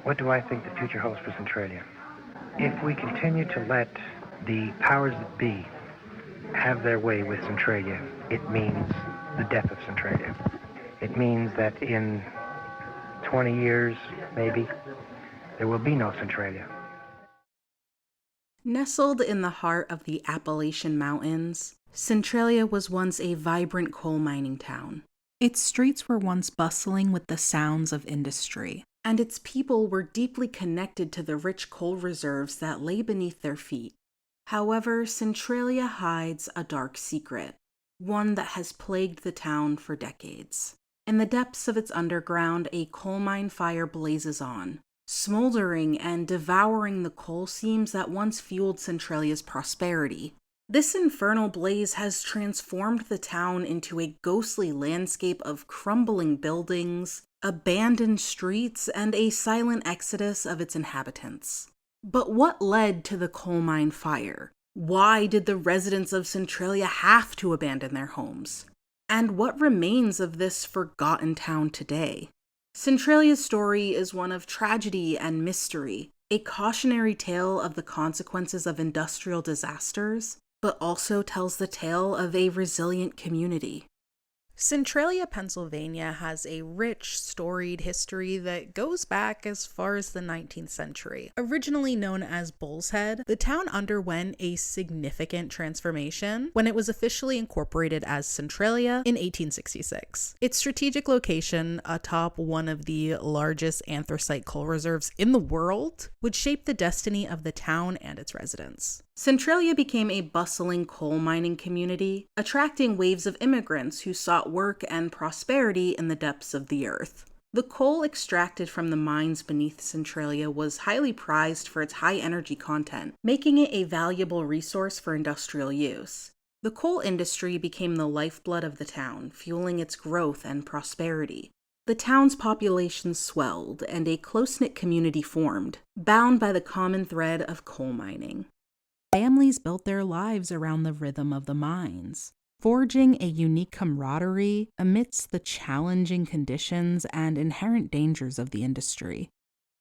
What do I think the future holds for Centralia? If we continue to let the powers that be have their way with Centralia, it means the death of Centralia. It means that in 20 years, maybe, there will be no Centralia. Nestled in the heart of the Appalachian Mountains, Centralia was once a vibrant coal mining town. Its streets were once bustling with the sounds of industry, and its people were deeply connected to the rich coal reserves that lay beneath their feet. However, Centralia hides a dark secret, one that has plagued the town for decades. In the depths of its underground, a coal mine fire blazes on, smoldering and devouring the coal seams that once fueled Centralia's prosperity. This infernal blaze has transformed the town into a ghostly landscape of crumbling buildings, abandoned streets, and a silent exodus of its inhabitants. But what led to the coal mine fire? Why did the residents of Centralia have to abandon their homes? And what remains of this forgotten town today? Centralia's story is one of tragedy and mystery, a cautionary tale of the consequences of industrial disasters, but also tells the tale of a resilient community. Centralia, Pennsylvania has a rich, storied history that goes back as far as the 19th century. Originally known as Bull's Head, the town underwent a significant transformation when it was officially incorporated as Centralia in 1866. Its strategic location atop one of the largest anthracite coal reserves in the world would shape the destiny of the town and its residents. Centralia became a bustling coal mining community, attracting waves of immigrants who sought work and prosperity in the depths of the earth. The coal extracted from the mines beneath Centralia was highly prized for its high energy content, making it a valuable resource for industrial use. The coal industry became the lifeblood of the town, fueling its growth and prosperity. The town's population swelled, and a close-knit community formed, bound by the common thread of coal mining. Families built their lives around the rhythm of the mines, forging a unique camaraderie amidst the challenging conditions and inherent dangers of the industry.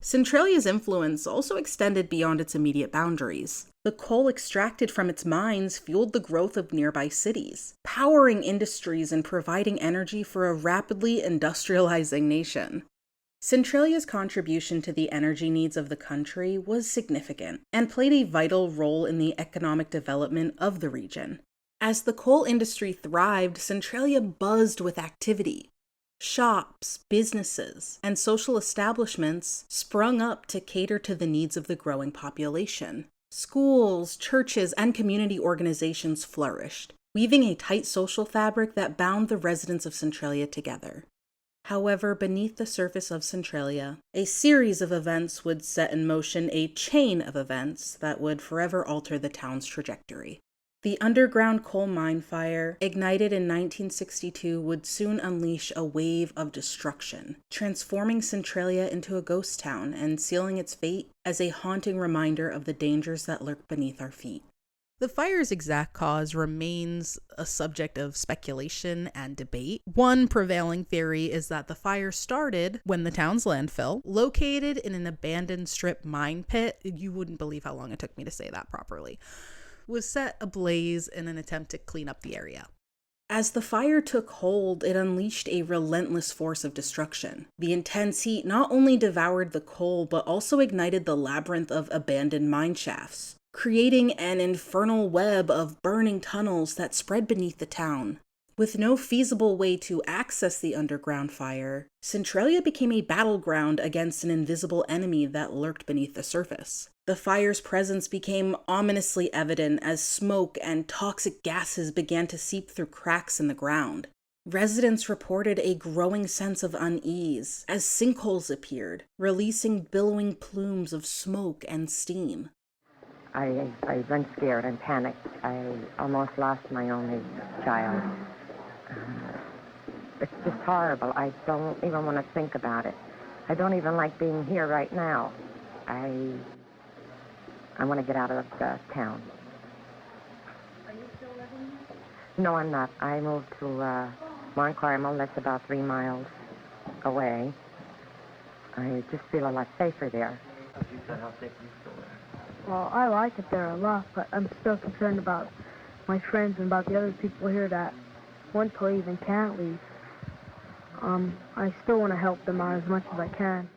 Centralia's influence also extended beyond its immediate boundaries. The coal extracted from its mines fueled the growth of nearby cities, powering industries and providing energy for a rapidly industrializing nation. Centralia's contribution to the energy needs of the country was significant and played a vital role in the economic development of the region. As the coal industry thrived, Centralia buzzed with activity. Shops, businesses, and social establishments sprung up to cater to the needs of the growing population. Schools, churches, and community organizations flourished, weaving a tight social fabric that bound the residents of Centralia together. However, beneath the surface of Centralia, a series of events would set in motion a chain of events that would forever alter the town's trajectory. The underground coal mine fire, ignited in 1962, would soon unleash a wave of destruction, transforming Centralia into a ghost town and sealing its fate as a haunting reminder of the dangers that lurk beneath our feet. The fire's exact cause remains a subject of speculation and debate. One prevailing theory is that the fire started when the town's landfill, located in an abandoned strip mine pit, you wouldn't believe how long it took me to say that properly, was set ablaze in an attempt to clean up the area. As the fire took hold, it unleashed a relentless force of destruction. The intense heat not only devoured the coal, but also ignited the labyrinth of abandoned mine shafts, creating an infernal web of burning tunnels that spread beneath the town. With no feasible way to access the underground fire, Centralia became a battleground against an invisible enemy that lurked beneath the surface. The fire's presence became ominously evident as smoke and toxic gases began to seep through cracks in the ground. Residents reported a growing sense of unease as sinkholes appeared, releasing billowing plumes of smoke and steam. I went scared and panicked. I almost lost my only child. It's just horrible. I don't even want to think about it. I don't even like being here right now. I want to get out of the town. Are you still living here? No, I'm not. I moved to Mount Carmel. That's about 3 miles away. I just feel a lot safer there. You said how safe you feel there. Well, I like it there a lot, but I'm still concerned about my friends and about the other people here that want to leave and can't leave. I still want to help them out as much as I can.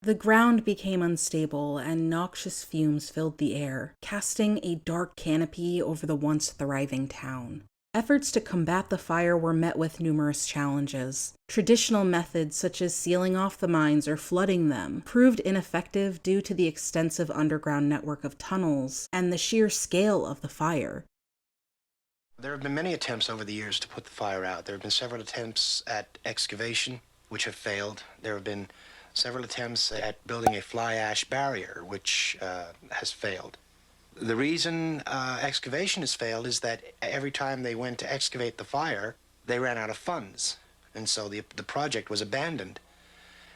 The ground became unstable and noxious fumes filled the air, casting a dark canopy over the once thriving town. Efforts to combat the fire were met with numerous challenges. Traditional methods such as sealing off the mines or flooding them proved ineffective due to the extensive underground network of tunnels and the sheer scale of the fire. There have been many attempts over the years to put the fire out. There have been several attempts at excavation, which have failed. There have been several attempts at building a fly ash barrier, which has failed. The reason excavation has failed is that every time they went to excavate the fire, they ran out of funds. And so the project was abandoned.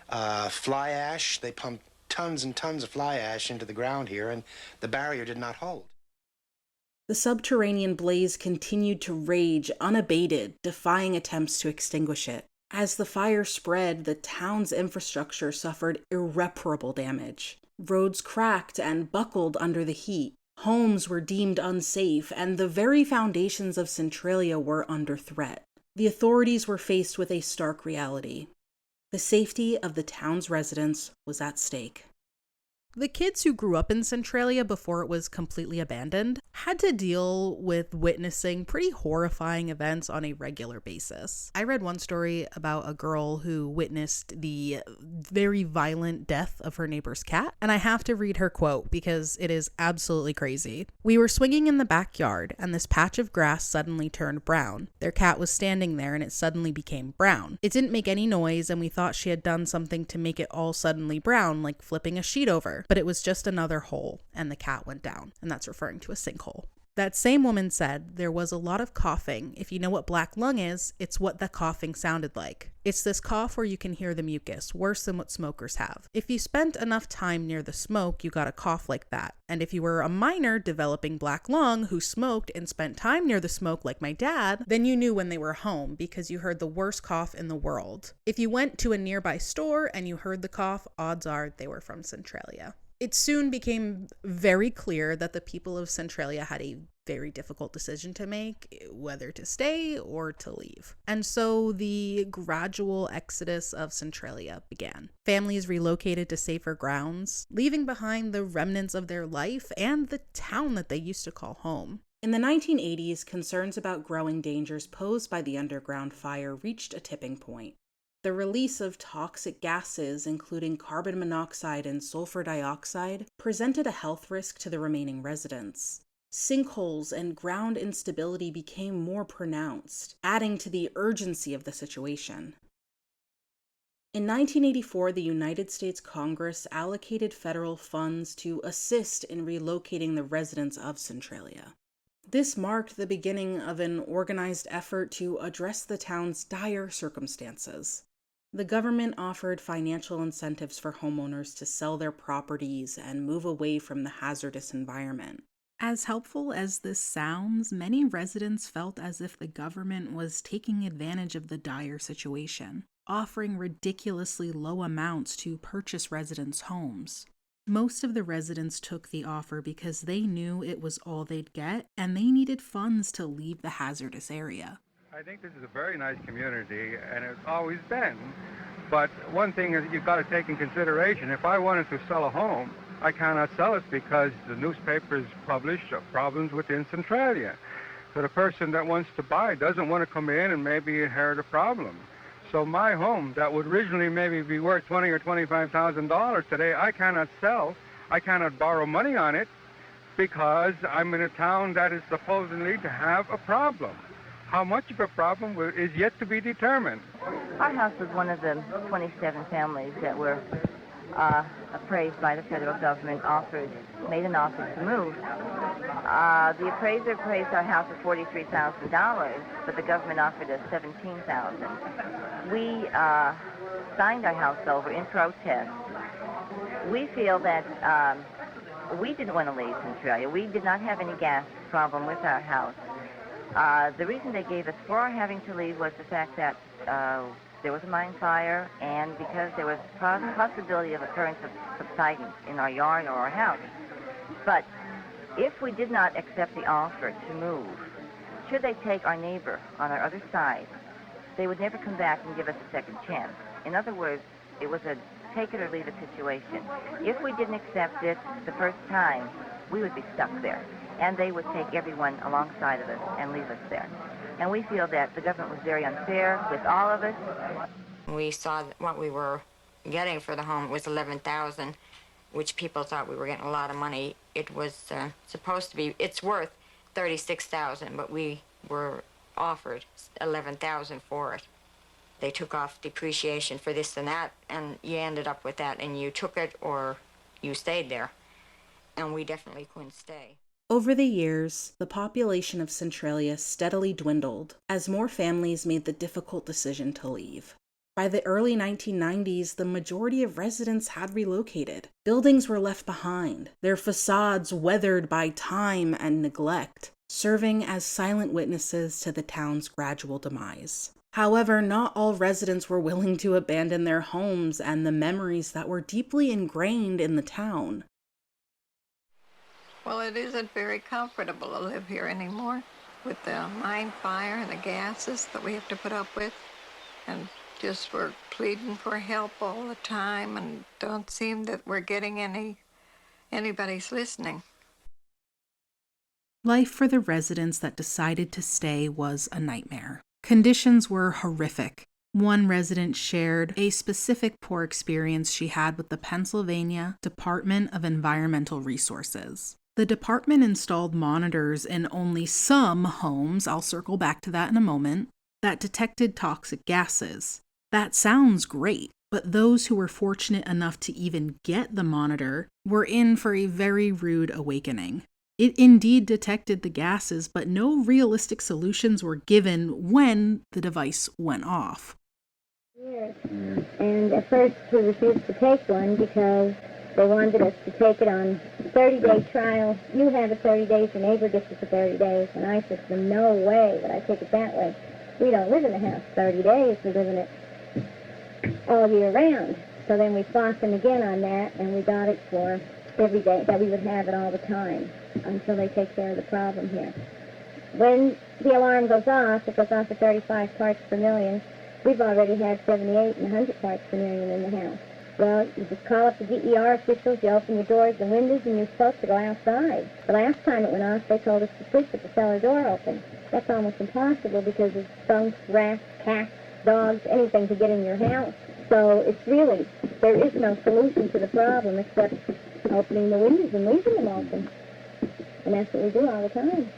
Fly ash, they pumped tons and tons of fly ash into the ground here, and the barrier did not hold. The subterranean blaze continued to rage unabated, defying attempts to extinguish it. As the fire spread, the town's infrastructure suffered irreparable damage. Roads cracked and buckled under the heat. Homes were deemed unsafe, and the very foundations of Centralia were under threat. The authorities were faced with a stark reality. The safety of the town's residents was at stake. The kids who grew up in Centralia before it was completely abandoned had to deal with witnessing pretty horrifying events on a regular basis. I read one story about a girl who witnessed the very violent death of her neighbor's cat, and I have to read her quote because it is absolutely crazy. "We were swinging in the backyard, and this patch of grass suddenly turned brown. Their cat was standing there, and it suddenly became brown. It didn't make any noise, and we thought she had done something to make it all suddenly brown, like flipping a sheet over. But it was just another hole, and the cat went down," and that's referring to a sinkhole. That same woman said there was a lot of coughing. If you know what black lung is, it's what the coughing sounded like. It's this cough where you can hear the mucus, worse than what smokers have. If you spent enough time near the smoke, you got a cough like that. And if you were a minor developing black lung who smoked and spent time near the smoke like my dad, then you knew when they were home because you heard the worst cough in the world. If you went to a nearby store and you heard the cough, odds are they were from Centralia. It soon became very clear that the people of Centralia had a very difficult decision to make, whether to stay or to leave. And so the gradual exodus of Centralia began. Families relocated to safer grounds, leaving behind the remnants of their life and the town that they used to call home. In the 1980s, concerns about growing dangers posed by the underground fire reached a tipping point. The release of toxic gases, including carbon monoxide and sulfur dioxide, presented a health risk to the remaining residents. Sinkholes and ground instability became more pronounced, adding to the urgency of the situation. In 1984, the United States Congress allocated federal funds to assist in relocating the residents of Centralia. This marked the beginning of an organized effort to address the town's dire circumstances. The government offered financial incentives for homeowners to sell their properties and move away from the hazardous environment. As helpful as this sounds, many residents felt as if the government was taking advantage of the dire situation, offering ridiculously low amounts to purchase residents' homes. Most of the residents took the offer because they knew it was all they'd get, and they needed funds to leave the hazardous area. I think this is a very nice community, and it's always been. But one thing is you've got to take in consideration, if I wanted to sell a home, I cannot sell it because the newspapers publish problems within Centralia. So the person that wants to buy doesn't want to come in and maybe inherit a problem. So my home that would originally maybe be worth $20,000 or $25,000 today, I cannot sell. I cannot borrow money on it because I'm in a town that is supposedly to have a problem. How much of a problem is yet to be determined. Our house was one of the 27 families that were appraised by the federal government, made an offer to move. The appraiser appraised our house at $43,000, but the government offered us $17,000. We signed our house over in protest. We feel that we didn't want to leave Centralia. We did not have any gas problem with our house. The reason they gave us for our having to leave was the fact that there was a mine fire, and because there was possibility of occurrence of subsidence in our yard or our house. But if we did not accept the offer to move, should they take our neighbor on our other side, they would never come back and give us a second chance. In other words, it was a take it or leave it situation. If we didn't accept it the first time, we would be stuck there, and they would take everyone alongside of us and leave us there. And we feel that the government was very unfair with all of us. We saw what we were getting for the home was $11,000, which people thought we were getting a lot of money. It was supposed to be, it's worth $36,000, but we were offered $11,000 for it. They took off depreciation for this and that, and you ended up with that, and you took it or you stayed there. And we definitely couldn't stay. Over the years, the population of Centralia steadily dwindled as more families made the difficult decision to leave. By the early 1990s, the majority of residents had relocated. Buildings were left behind, their facades weathered by time and neglect, serving as silent witnesses to the town's gradual demise. However, not all residents were willing to abandon their homes and the memories that were deeply ingrained in the town. Well, it isn't very comfortable to live here anymore with the mine fire and the gases that we have to put up with. And just we're pleading for help all the time and don't seem that we're getting anybody's listening. Life for the residents that decided to stay was a nightmare. Conditions were horrific. One resident shared a specific poor experience she had with the Pennsylvania Department of Environmental Resources. The department installed monitors in only some homes, I'll circle back to that in a moment, that detected toxic gases. That sounds great, but those who were fortunate enough to even get the monitor were in for a very rude awakening. It indeed detected the gases, but no realistic solutions were given when the device went off. Yes. And at first we refused to take one because they wanted us to take it on 30-day trial. You have it 30 days, your neighbor gets it for 30 days. And I said, well, no way would I take it that way. We don't live in the house 30 days. We live in it all year round. So then we fought them again on that, and we got it for every day, that we would have it all the time until they take care of the problem here. When the alarm goes off, it goes off at 35 parts per million. We've already had 78 and 100 parts per million in the house. Well, you just call up the DER officials, you open your doors and windows, and you're supposed to go outside. The last time it went off, they told us to sleep with the cellar door open. That's almost impossible because of skunks, rats, cats, dogs, anything to get in your house. So it's really, there is no solution to the problem except opening the windows and leaving them open. And that's what we do all the time.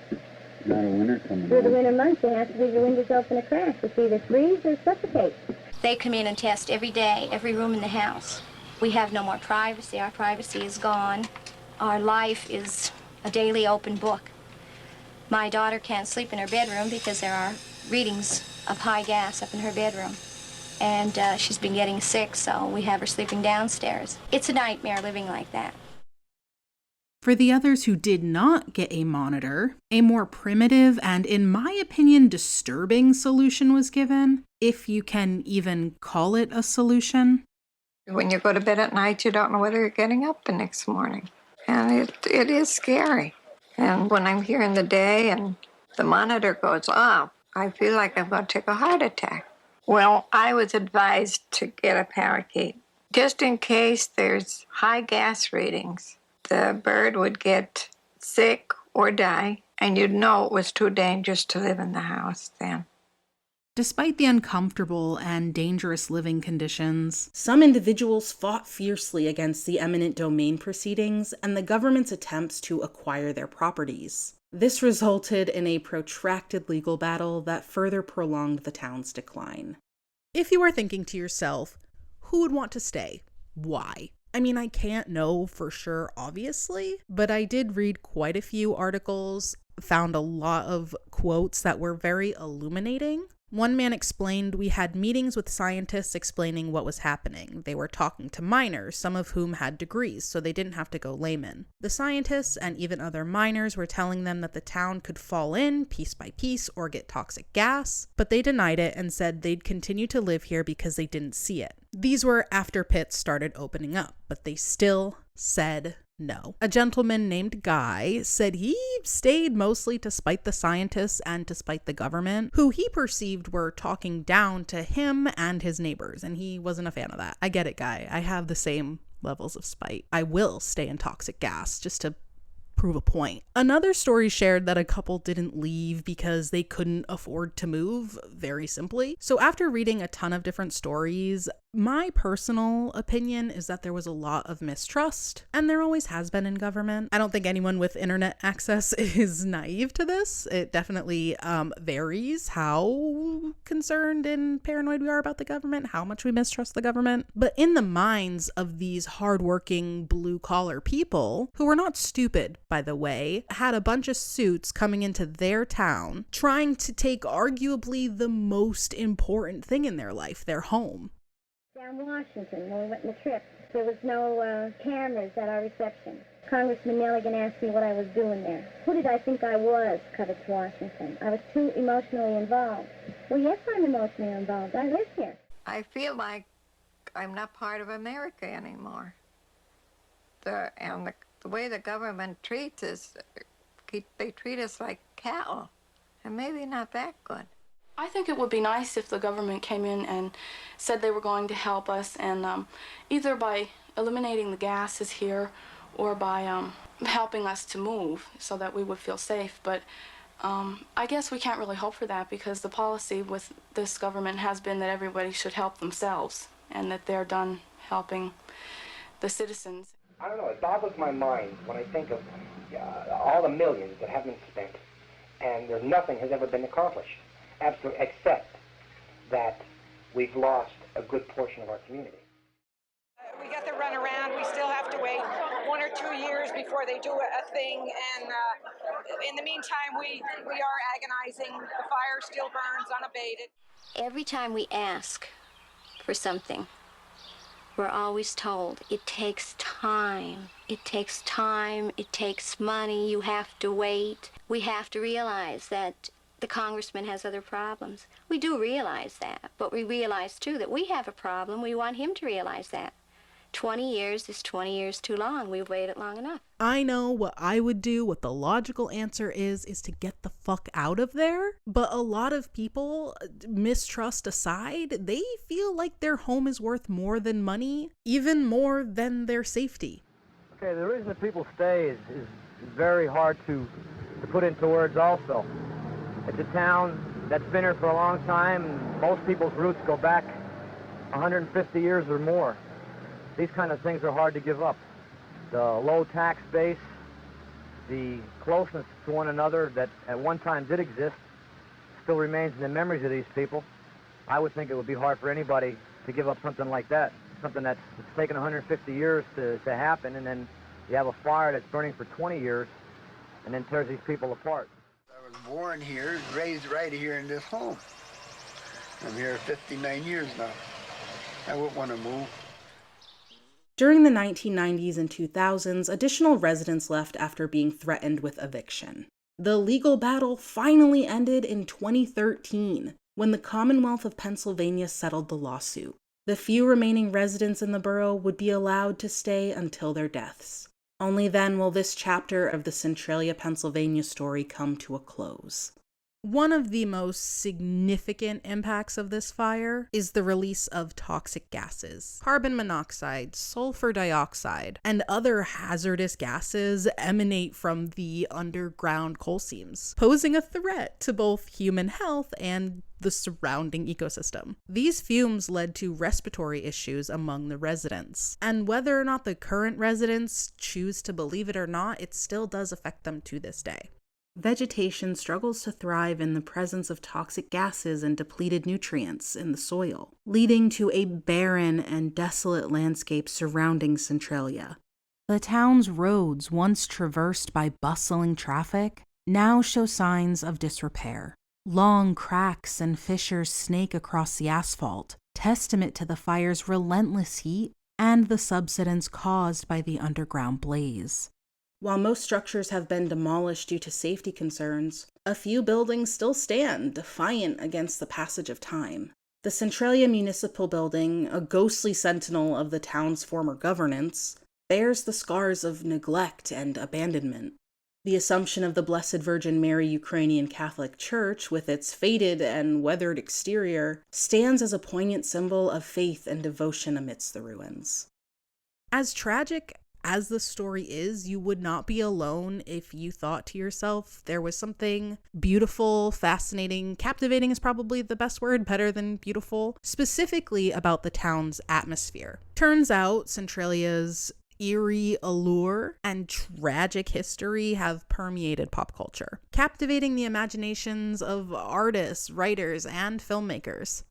Not a winter coming. Through the winter months, you have to leave your windows open a crack. It's either freeze or suffocate. They come in and test every day, every room in the house. We have no more privacy. Our privacy is gone. Our life is a daily open book. My daughter can't sleep in her bedroom because there are readings of high gas up in her bedroom. And she's been getting sick, so we have her sleeping downstairs. It's a nightmare living like that. For the others who did not get a monitor, a more primitive and, in my opinion, disturbing solution was given, if you can even call it a solution. When you go to bed at night, you don't know whether you're getting up the next morning. And it is scary. And when I'm here in the day and the monitor goes off, I feel like I'm going to take a heart attack. Well, I was advised to get a parakeet, just in case there's high gas readings. The bird would get sick or die, and you'd know it was too dangerous to live in the house then. Despite the uncomfortable and dangerous living conditions, some individuals fought fiercely against the eminent domain proceedings and the government's attempts to acquire their properties. This resulted in a protracted legal battle that further prolonged the town's decline. If you are thinking to yourself, who would want to stay? Why? I mean, I can't know for sure, obviously, but I did read quite a few articles, found a lot of quotes that were very illuminating. One man explained, "We had meetings with scientists explaining what was happening. They were talking to miners, some of whom had degrees, so they didn't have to go layman. The scientists and even other miners were telling them that the town could fall in piece by piece or get toxic gas, but they denied it and said they'd continue to live here because they didn't see it. These were after pits started opening up, but they still said no." A gentleman named Guy said he stayed mostly to spite the scientists and to spite the government, who he perceived were talking down to him and his neighbors, and he wasn't a fan of that. I get it, Guy. I have the same levels of spite. I will stay in toxic gas just to prove a point. Another story shared that a couple didn't leave because they couldn't afford to move, very simply. So after reading a ton of different stories, my personal opinion is that there was a lot of mistrust, and there always has been in government. I don't think anyone with internet access is naive to this. It definitely varies how concerned and paranoid we are about the government, how much we mistrust the government. But in the minds of these hardworking blue-collar people, who were not stupid, by the way, had a bunch of suits coming into their town, trying to take arguably the most important thing in their life, their home. Down Washington, when we went on the trip, there was no cameras at our reception. Congressman Nelligan asked me what I was doing there. Who did I think I was, Covitz, Washington? I was too emotionally involved. Well, yes, I'm emotionally involved. I live here. I feel like I'm not part of America anymore. The way the government treats us, they treat us like cattle, and maybe not that good. I think it would be nice if the government came in and said they were going to help us, and either by eliminating the gases here or by helping us to move so that we would feel safe. But I guess we can't really hope for that, because the policy with this government has been that everybody should help themselves and that they're done helping the citizens. I don't know, it boggles my mind when I think of all the millions that have been spent, and nothing has ever been accomplished. Absolutely, except that we've lost a good portion of our community. We get the run around. We still have to wait 1 or 2 years before they do a thing, and in the meantime, we are agonizing. The fire still burns unabated. Every time we ask for something, we're always told it takes time. It takes time. It takes money. You have to wait. We have to realize that the congressman has other problems. We do realize that, but we realize too that we have a problem. We want him to realize that. 20 years is 20 years too long. We've waited long enough. I know what I would do, what the logical answer is to get the fuck out of there. But a lot of people, mistrust aside, they feel like their home is worth more than money, even more than their safety. Okay, the reason that people stay is very hard to put into words also. It's a town that's been here for a long time. Most people's roots go back 150 years or more. These kind of things are hard to give up. The low tax base, the closeness to one another that at one time did exist, still remains in the memories of these people. I would think it would be hard for anybody to give up something like that, something that's taken 150 years to happen, and then you have a fire that's burning for 20 years and then tears these people apart. I was born here, raised right here in this home. I'm here 59 years now. I wouldn't want to move. During the 1990s and 2000s, additional residents left after being threatened with eviction. The legal battle finally ended in 2013, when the Commonwealth of Pennsylvania settled the lawsuit. The few remaining residents in the borough would be allowed to stay until their deaths. Only then will this chapter of the Centralia, Pennsylvania story come to a close. One of the most significant impacts of this fire is the release of toxic gases. Carbon monoxide, sulfur dioxide, and other hazardous gases emanate from the underground coal seams, posing a threat to both human health and the surrounding ecosystem. These fumes led to respiratory issues among the residents, and whether or not the current residents choose to believe it or not, it still does affect them to this day. Vegetation struggles to thrive in the presence of toxic gases and depleted nutrients in the soil, leading to a barren and desolate landscape surrounding Centralia. The town's roads, once traversed by bustling traffic, now show signs of disrepair. Long cracks and fissures snake across the asphalt, testament to the fire's relentless heat and the subsidence caused by the underground blaze. While most structures have been demolished due to safety concerns, a few buildings still stand, defiant against the passage of time. The Centralia Municipal Building, a ghostly sentinel of the town's former governance, bears the scars of neglect and abandonment. The Assumption of the Blessed Virgin Mary Ukrainian Catholic Church, with its faded and weathered exterior, stands as a poignant symbol of faith and devotion amidst the ruins. As tragic as the story is, you would not be alone if you thought to yourself there was something beautiful, fascinating, captivating is probably the best word, better than beautiful, specifically about the town's atmosphere. Turns out Centralia's eerie allure and tragic history have permeated pop culture, captivating the imaginations of artists, writers, and filmmakers.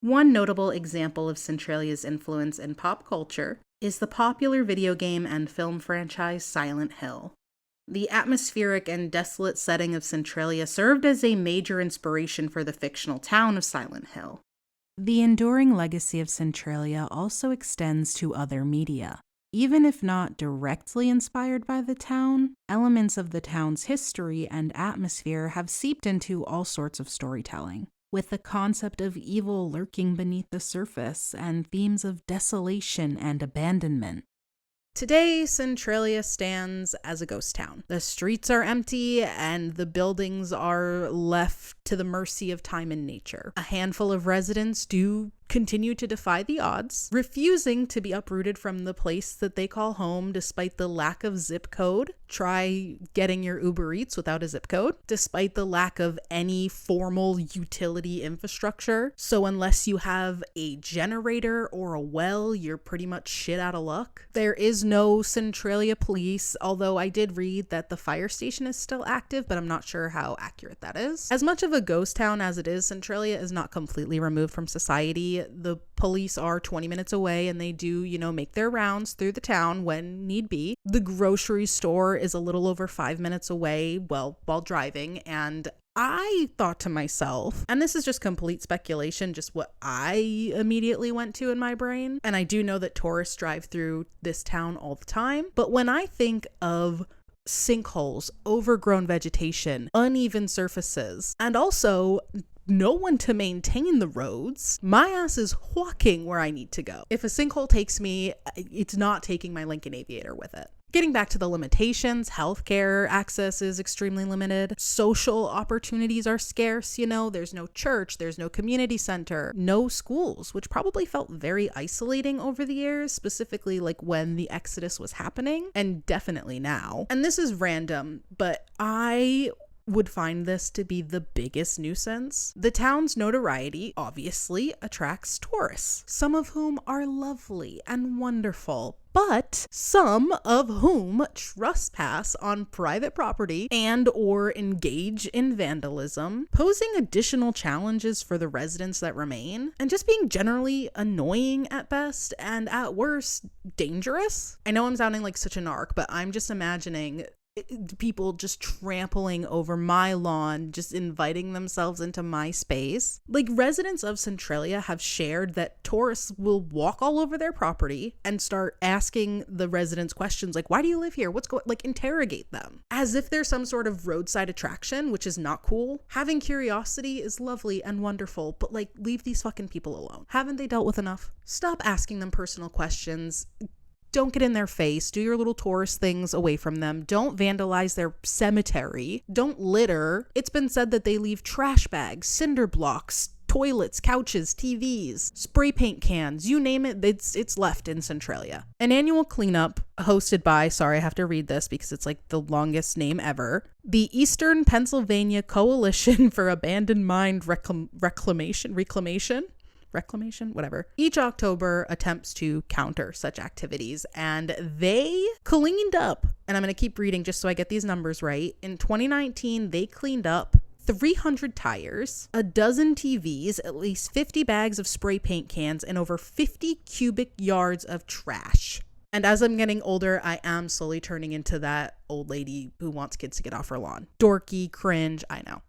One notable example of Centralia's influence in pop culture is the popular video game and film franchise Silent Hill. The atmospheric and desolate setting of Centralia served as a major inspiration for the fictional town of Silent Hill. The enduring legacy of Centralia also extends to other media. Even if not directly inspired by the town, elements of the town's history and atmosphere have seeped into all sorts of storytelling, with the concept of evil lurking beneath the surface and themes of desolation and abandonment. Today, Centralia stands as a ghost town. The streets are empty and the buildings are left to the mercy of time and nature. A handful of residents do continue to defy the odds, refusing to be uprooted from the place that they call home despite the lack of zip code. Try getting your Uber Eats without a zip code, despite the lack of any formal utility infrastructure. So unless you have a generator or a well, you're pretty much shit out of luck. There is no Centralia police, although I did read that the fire station is still active, but I'm not sure how accurate that is. As much of a ghost town as it is, Centralia is not completely removed from society. The police are 20 minutes away and they do, make their rounds through the town when need be. The grocery store is a little over 5 minutes away, while driving, and I thought to myself, and this is just complete speculation, just what I immediately went to in my brain, and I do know that tourists drive through this town all the time, but when I think of sinkholes, overgrown vegetation, uneven surfaces, and also no one to maintain the roads, my ass is walking where I need to go. If a sinkhole takes me, it's not taking my Lincoln Aviator with it. Getting back to the limitations, healthcare access is extremely limited. Social opportunities are scarce, there's no church, there's no community center, no schools, which probably felt very isolating over the years, specifically like when the Exodus was happening, and definitely now. And this is random, but I would find this to be the biggest nuisance. The town's notoriety obviously attracts tourists, some of whom are lovely and wonderful, but some of whom trespass on private property and or engage in vandalism, posing additional challenges for the residents that remain, and just being generally annoying at best and at worst dangerous. I know I'm sounding like such a narc, but I'm just imagining people just trampling over my lawn, just inviting themselves into my space. Like, residents of Centralia have shared that tourists will walk all over their property and start asking the residents questions like, why do you live here? What's going, like, interrogate them as if they're some sort of roadside attraction, which is not cool. Having curiosity is lovely and wonderful, but like, leave these fucking people alone. Haven't they dealt with enough? Stop asking them personal questions. Don't get in their face. Do your little tourist things away from them. Don't vandalize their cemetery. Don't litter. It's been said that they leave trash bags, cinder blocks, toilets, couches, TVs, spray paint cans, you name it, it's left in Centralia. An annual cleanup hosted by, sorry, I have to read this because it's like the longest name ever, the Eastern Pennsylvania Coalition for Abandoned Mine Reclamation, whatever. Each October attempts to counter such activities, and they cleaned up, and I'm going to keep reading just so I get these numbers right. In 2019, they cleaned up 300 tires, a dozen TVs, at least 50 bags of spray paint cans, and over 50 cubic yards of trash. And as I'm getting older, I am slowly turning into that old lady who wants kids to get off her lawn. Dorky, cringe, I know.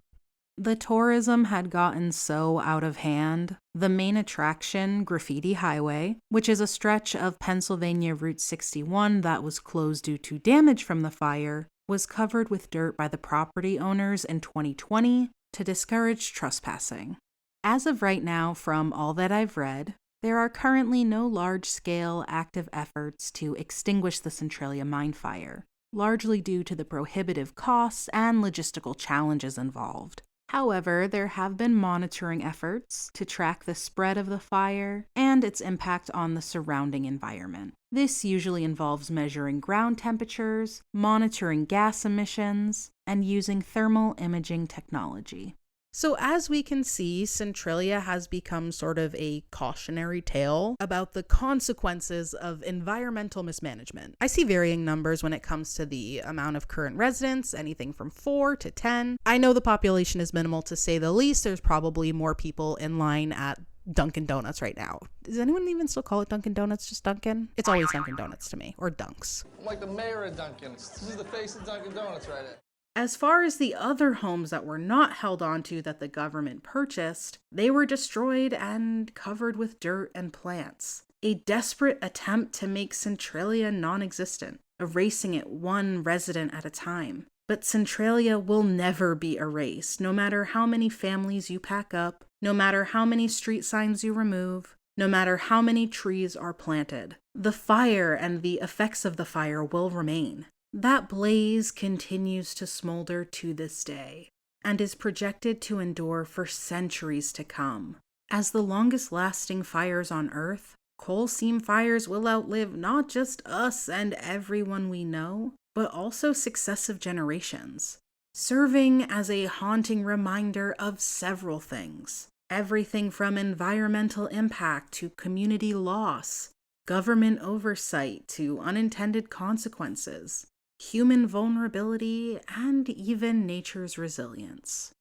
The tourism had gotten so out of hand. The main attraction, Graffiti Highway, which is a stretch of Pennsylvania Route 61 that was closed due to damage from the fire, was covered with dirt by the property owners in 2020 to discourage trespassing. As of right now, from all that I've read, there are currently no large-scale active efforts to extinguish the Centralia mine fire, largely due to the prohibitive costs and logistical challenges involved. However, there have been monitoring efforts to track the spread of the fire and its impact on the surrounding environment. This usually involves measuring ground temperatures, monitoring gas emissions, and using thermal imaging technology. So as we can see, Centralia has become sort of a cautionary tale about the consequences of environmental mismanagement. I see varying numbers when it comes to the amount of current residents, anything from 4 to 10. I know the population is minimal to say the least. There's probably more people in line at Dunkin' Donuts right now. Does anyone even still call it Dunkin' Donuts, just Dunkin'? It's always Dunkin' Donuts to me, or Dunks. I'm like the mayor of Dunkin'. This is the face of Dunkin' Donuts right there. As far as the other homes that were not held onto that the government purchased, they were destroyed and covered with dirt and plants. A desperate attempt to make Centralia non-existent, erasing it one resident at a time. But Centralia will never be erased, no matter how many families you pack up, no matter how many street signs you remove, no matter how many trees are planted. The fire and the effects of the fire will remain. That blaze continues to smolder to this day, and is projected to endure for centuries to come. As the longest-lasting fires on Earth, coal seam fires will outlive not just us and everyone we know, but also successive generations, serving as a haunting reminder of several things. Everything from environmental impact to community loss, government oversight to unintended consequences, human vulnerability, and even nature's resilience.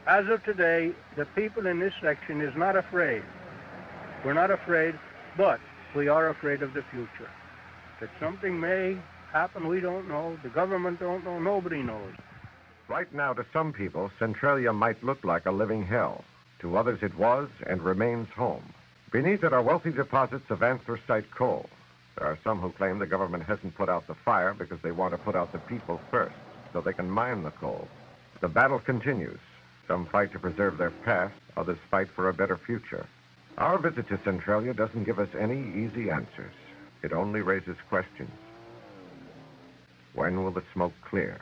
As of today, the people in this section is not afraid. We're not afraid, but we are afraid of the future. That something may happen, we don't know. The government don't know. Nobody knows. Right now, to some people, Centralia might look like a living hell. To others, it was and remains home. Beneath it are wealthy deposits of anthracite coal. There are some who claim the government hasn't put out the fire because they want to put out the people first, so they can mine the coal. The battle continues. Some fight to preserve their past, others fight for a better future. Our visit to Centralia doesn't give us any easy answers. It only raises questions. When will the smoke clear?